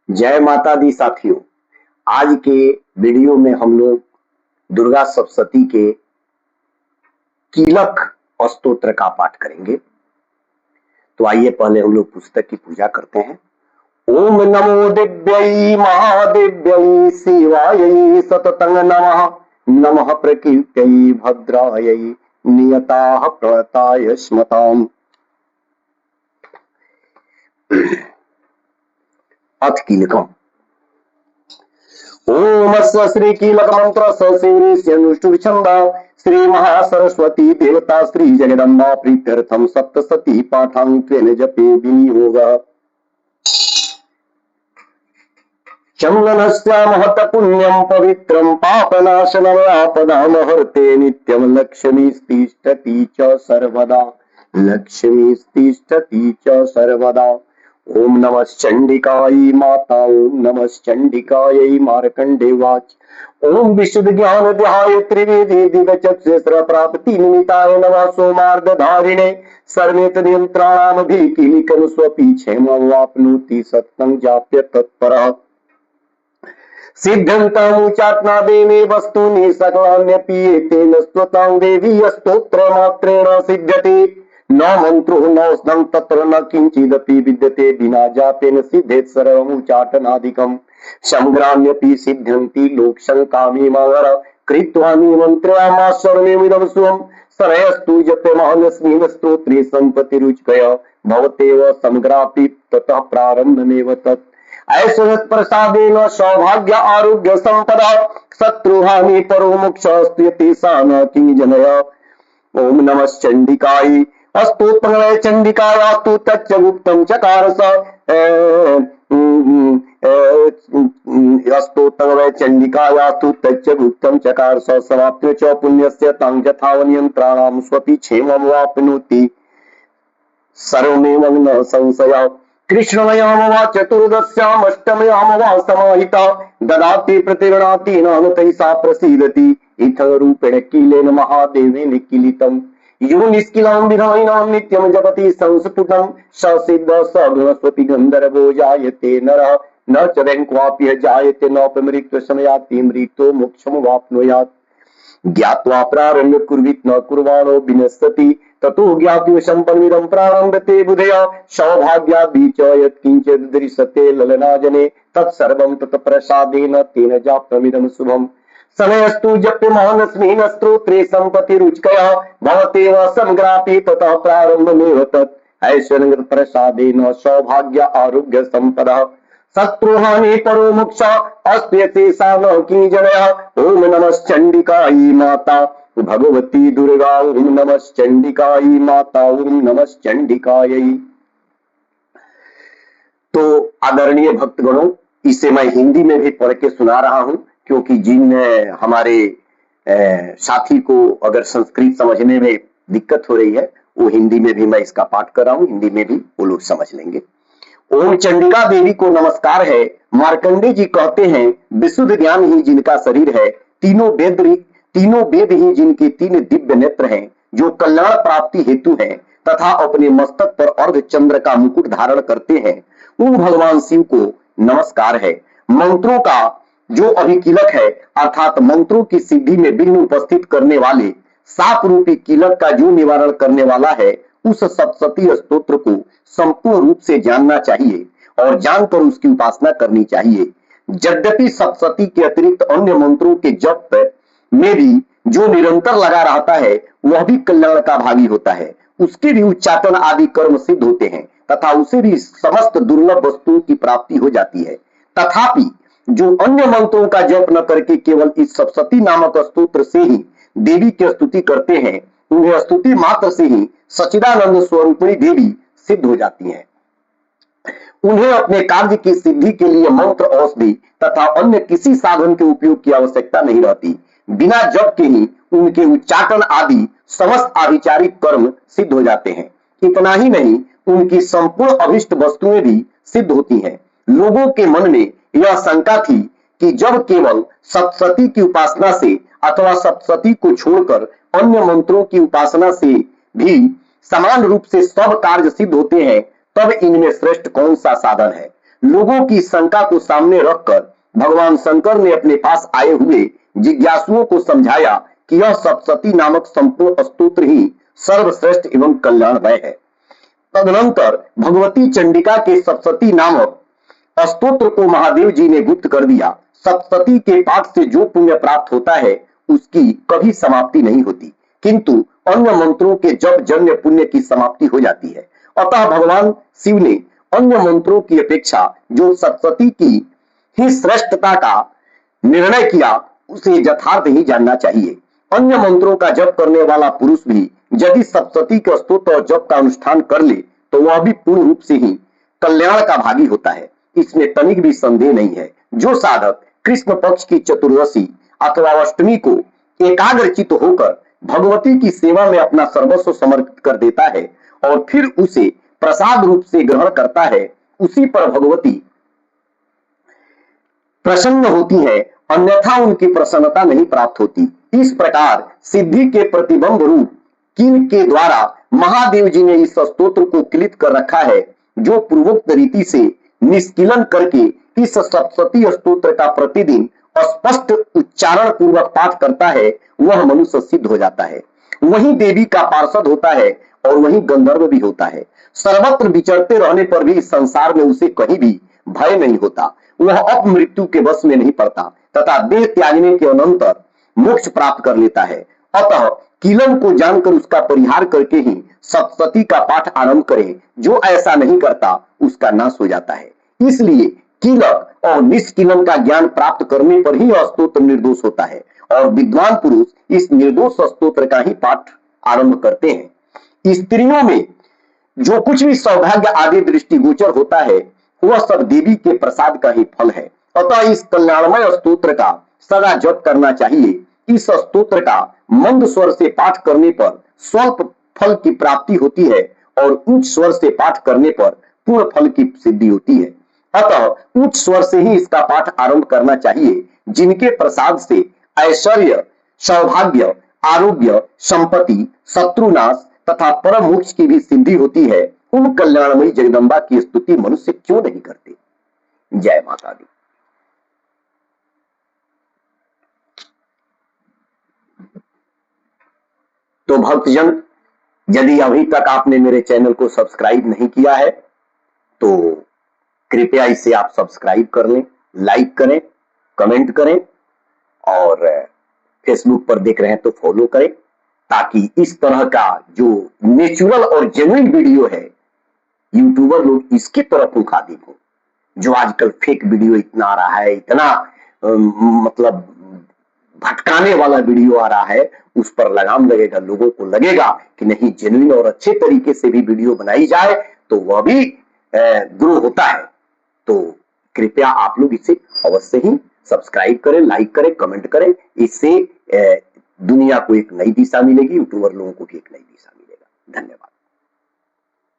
जय माता दी साथियों। आज के वीडियो में हम लोग दुर्गा सप्तशती के कीलक स्तोत्र का पाठ करेंगे। तो आइए पहले हम लोग पुस्तक की पूजा करते हैं। ओम नमो दिव्यै महादिव्यै शिवायै सततं नमः। नमः प्रकीर्त्यै भद्रायै नियताः प्रणताय स्मताम्। अथ कीलकम्। ओम श्री कीलक मंत्र सनुष्ठुछंद श्री महासरस्वती देवता श्री जगदम्बा प्रीत्यर्थम सप्तशती पाठांत्वेन जपे विनियोग। चंदनस्य महत पुण्यं पवित्रं पापनाशनमयापदामहर्ते नित्यं लक्ष्मीस्तिष्ठति च सर्वदा। लक्ष्मीस्तिष्ठति च सर्वदा। ओम नमः चंडिकायै माता। ओम नमः चंडिकायै मार्कंडेयवाच। ओम विशुद्ध ज्ञान ध्याय त्रिवेदी दिव्यचक्षुस्र प्राप्ति निमित्ताय नमः सोमार्धधारिणे सर्वेत नियंत्रणामभिकीलिकं स्वपि क्षेमवाप्नोति सत्तं जाप्य तत्परः। सिद्धंतामुचात्मा देवे वस्तूनि सकलान्यपि एतेन स्तुतां देवी स्तोत्रमात्रेण सिद्ध्यते। न मंत्रो न स्नं तत्र न किंचिदपि विद्यते विना जापेन सिद्धेत् सर्वमुच्चाटनादिकम्। संग्राम्यपि सिद्ध्यन्ति लोकशङ्कामि मगर कृत्वा निमन्त्रयामास सर्वमिदं शुभम्। सरयस्तु जप्यमानस्मिन् स्तोत्रे सम्पत्तिरुच्यय भवतेव संग्रापि ततः प्रारम्भमेव तत्। ऐश्वर्य प्रसादेन सौभाग्य आरोग्य संपदा शत्रुहानि परो मोक्षस्तु तेषां न किंजनय। ओम नमः चंडिकायै स्तोत्रं चंडिकायास्तु तच्च गुप्तं चकारस। स्तोत्रं चंडिकायास्तु तच्च गुप्तं चकारस समाप्य च पुण्यस्य तं यथावनियन्त्राणां स्वपि क्षेमं वाप्नोति सर्वमेवं न संशयः। कृष्णमयामवा चतुर्दश्यामष्टमयामवा समाहिता ददाति प्रतिगृणाति नामतैः सा प्रसीदति। इत्थं रूपेण कीलेन महादेवेन कीलितम्। यो निष्किलां विधायिनां नित्यं जपति संस्फुटं स सिद्धः स गुणस्वपि गन्धर्वो जायते नरः न च वैक्वाप्य जायते नोपमृत्युः समयाति मृतो मोक्षं वाप्नुयात्। ज्ञात्वा प्रारम्भ कुर्वीत न कुर्वाणो विनश्यति ततो ज्ञातु संपन्निदं प्रारम्भते बुधया सौभाग्यादि च यत्किंचित् दृश्यते ललनाजने तत्सर्वं तत्प्रसादेन तेन जाप्तमिदं शुभम्। समयस्तु जप्यमानस्मिन् स्तोत्रे सम्पत्तिरुच्यय भवतेव संग्रापि ततः प्रारम्भमेव तत्। ऐश्वर्य प्रसादेन सौभाग्य आरोग्य संपदा शत्रुहानि परो मोक्ष अस्ति तेषां न किंजनयः। ओम नमः चंडिकायै माता भगवती दुर्गा। ओम नमः चंडिकायै माता। ओम नमः चंडिकायै। तो आदरणीय भक्तगणों, इसे मैं हिंदी में भी पढ़ के सुना रहा हूं क्योंकि जिन हमारे साथी को अगर संस्कृत समझने में दिक्कत हो रही है वो हिंदी में भी मैं इसका पाठ कर रहा हूं, हिंदी में भी वो लोग समझ लेंगे। ओम चंडिका देवी को नमस्कार है। मार्कंडे जी कहते हैं विशुद्ध ज्ञान ही जिनका शरीर है, तीनों वेद ही जिनके तीन दिव्य नेत्र हैं, जो कल्याण प्राप्ति हेतु हैं तथा अपने मस्तक पर अर्ध चंद्र का मुकुट धारण करते हैं, उन भगवान शिव को नमस्कार है। मंत्रों का जो अभिकीलक है अर्थात मंत्रों की सिद्धि में विघ्न उपस्थित करने वाले साप रूपी कीलक का जो निवारण करने वाला है, उस सप्तशती स्तोत्र को संपूर्ण रूप से जानना चाहिए और जानकर उसकी उपासना करनी चाहिए। यद्यपि सप्तशती के अतिरिक्त अन्य मंत्रों के जप में भी जो निरंतर लगा रहता है वह भी कल्याण का भागी होता है, उसके भी उच्चाटन आदि कर्म सिद्ध होते हैं तथा उसे भी समस्त दुर्लभ वस्तुओं की प्राप्ति हो जाती है। तथापि जो अन्य मंत्रों का जप न करके केवल इस सप्तशती नामक स्तोत्र से ही देवी की स्तुति करते हैं, उन्हें स्तुति मात्र से ही सच्चिदानंद स्वरूपिणी देवी सिद्ध हो जाती हैं। उन्हें अपने कार्य की सिद्धि के लिए मंत्र, औषधि तथा अन्य किसी साधन के उपयोग की आवश्यकता नहीं रहती। बिना जप के ही उनके उच्चाटन आदि समस्त आभिचारिक कर्म सिद्ध हो जाते हैं। इतना ही नहीं, उनकी संपूर्ण अभिष्ट वस्तुएं भी सिद्ध होती हैं। लोगों के मन में यह शंका थी कि जब केवल सप्तशती की उपासना से अथवा सप्तशती को छोड़कर अन्य मंत्रों की उपासना से भी समान रूप से सब कार्य सिद्ध होते हैं, तब इनमें श्रेष्ठ कौन सा साधन है। लोगों की शंका को सामने रखकर भगवान शंकर ने अपने पास आए हुए जिज्ञासुओं को समझाया कि यह सप्तशती नामक संपूर्ण स्तोत्र ही सर्वश्रेष्ठ एवं कल्याणमय है। तदनंतर भगवती चंडिका के सप्तशती नामक स्तोत्र को महादेव जी ने गुप्त कर दिया। सप्तशती के पाठ से जो पुण्य प्राप्त होता है उसकी कभी समाप्ति नहीं होती, किंतु अन्य मंत्रों के जप जन्य पुण्य की समाप्ति हो जाती है। अतः भगवान शिव ने अन्य मंत्रों की अपेक्षा जो सप्तशती की ही श्रेष्ठता का निर्णय किया उसे यथार्थ ही जानना चाहिए। अन्य मंत्रों का जप करने वाला पुरुष भी यदि सप्तशती के स्तोत्र और जप का अनुष्ठान कर ले तो वह भी पूर्ण रूप से ही कल्याण का भागी होता है, इसमें तनिक भी संदेह नहीं है। जो साधक कृष्ण पक्ष की चतुर्दशी अथवा अष्टमी को एकाग्रचित होकर भगवती की सेवा में अपना सर्वस्व समर्पित कर देता है और फिर उसे प्रसाद रूप से ग्रहण करता है, उसी पर भगवती प्रसन्न होती है, अन्यथा उनकी प्रसन्नता नहीं प्राप्त होती। इस प्रकार सिद्धि के प्रतिबंध रूप कील के द्वारा महादेव जी ने इस स्तोत्र को किलित कर रखा है। जो पूर्वोक्त रीति से निष्किलन करके इस सप्तशती स्तोत्र का प्रतिदिन स्पष्ट उच्चारण पूर्वक पाठ करता है वह मनुष्य सिद्ध हो जाता है, वही देवी का पार्षद होता है और वही गंधर्व भी होता है। सर्वत्र विचरते रहने पर भी इस संसार में उसे कहीं भी भय नहीं होता, वह अपमृत्यु के वश में नहीं पड़ता तथा देह त्यागने के अनंतर मोक्ष प्राप्त कर लेता है। अतः कीलन को जानकर उसका परिहार करके ही सप्तशती का पाठ आरंभ करें। जो ऐसा नहीं करता उसका नाश हो जाता है। इसलिए कीलक और निष्कीलन का ज्ञान प्राप्त करने पर ही यह स्तोत्र निर्दोष होता है और विद्वान पुरुष इस निर्दोष स्तोत्र का ही पाठ आरंभ करते हैं। स्त्रियों में जो कुछ भी सौभाग्य आदि दृष्टिगोचर होता है वह सब देवी के प्रसाद का ही फल है। अतः इस कल्याणमय स्तोत्र का सदा जप करना चाहिए। इस स्तोत्र का मंद स्वर से पाठ करने पर स्वल्प फल की प्राप्ति होती है और उच्च स्वर से पाठ करने पर पूर्ण फल की सिद्धि होती है। अतः उच्च स्वर से ही इसका पाठ आरंभ करना चाहिए। जिनके प्रसाद से ऐश्वर्य, सौभाग्य, आरोग्य, संपत्ति, शत्रुनाश तथा परम मोक्ष की भी सिद्धि होती है, उन कल्याणमयी जगदम्बा की स्तुति मनुष्य क्यों नहीं करते। जय माता दी। तो भक्तजन, यदि अभी तक आपने मेरे चैनल को सब्सक्राइब नहीं किया है तो कृपया इसे आप सब्सक्राइब कर लें, लाइक करें, कमेंट करें और फेसबुक पर देख रहे हैं तो फॉलो करें, ताकि इस तरह का जो नेचुरल और जेन्युइन वीडियो है यूट्यूबर लोग इसकी तरफ मुखातिब हो। जो आजकल फेक वीडियो इतना आ रहा है, इतना मतलब भटकाने वाला वीडियो आ रहा है, उस पर लगाम लगेगा। लोगों को लगेगा कि नहीं, जेन्युइन और अच्छे तरीके से भी वीडियो बनाई जाए तो वह भी ग्रो होता है। तो कृपया आप लोग इसे अवश्य ही सब्सक्राइब करें, लाइक करें, कमेंट करें। इससे दुनिया को एक नई दिशा मिलेगी, यूट्यूबर लोगों को भी एक नई दिशा मिलेगा। धन्यवाद।